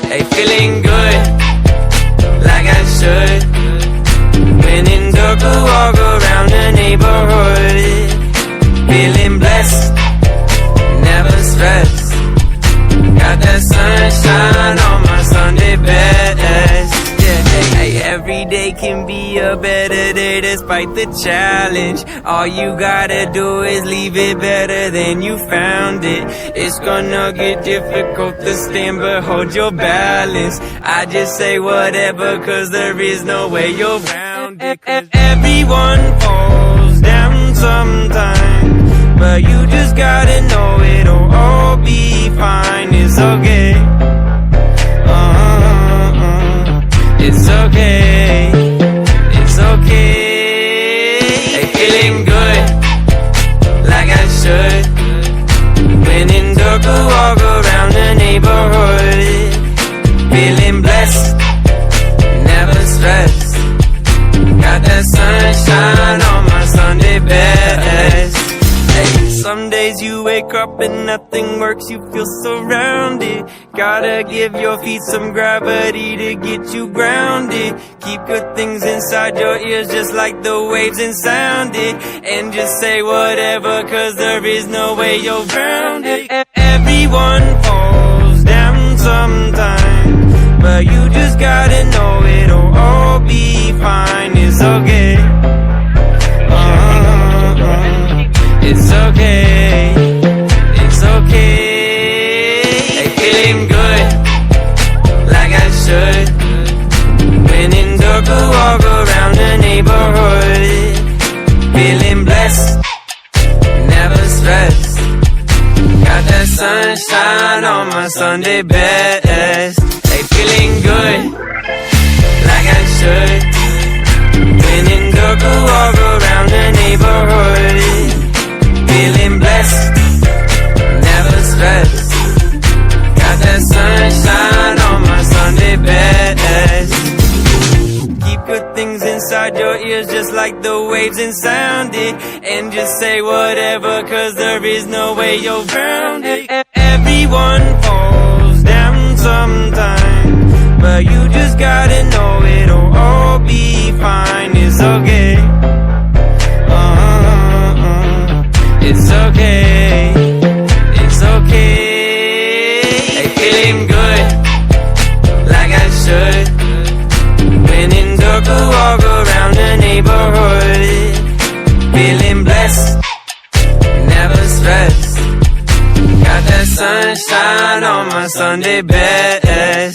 Hey, feeling good, like I should. When in dark, walk around the neighborhood. Feeling blessed, never stressed. Got that sunshine on my Sunday best. Yeah, hey, every day can be a better day despite the challenge. All you gotta do is leave it better than you found it. It's gonna get difficult to stand, but hold your balance. I just say whatever, cause there is no way you're around it. Everyone falls down sometime, but you just gotta know it'll all be fine. It's okay. It's okay. It's okay. Hey, feeling good, like I should. When in dark, walk around the neighborhood. Feeling blessed, never stressed. Got that sunshine on my Sunday best. Hey, some days you wake up and nothing works, you feel surrounded. Gotta give your feet some gravity to get you grounded. Keep good things inside your ears just like the waves and sound it. And just say whatever, cause there is no way you're grounded. Everyone falls down sometime, but you just gotta know it'll all be fine. It's okay. It's okay. It's okay. Hey, feeling good, like I should. When in dark, walk around the neighborhood. Feeling blessed, never stressed. Got that sunshine on my Sunday best. Hey, feeling good, like I should. When in dark, walk around the neighborhood. Feeling blessed, never stressed. Got that sunshine on my Sunday best. Keep good things inside your ears just like the waves and sound it. And just say whatever, cause there is no way you're grounded. Everyone falls down sometime, but you just gotta know it'll all be fine. It's okay. It's okay. It's okay. Hey, feeling good, like I should. When in dark, walk around the neighborhood. Feeling blessed, never stressed. Got that sunshine on my Sunday best.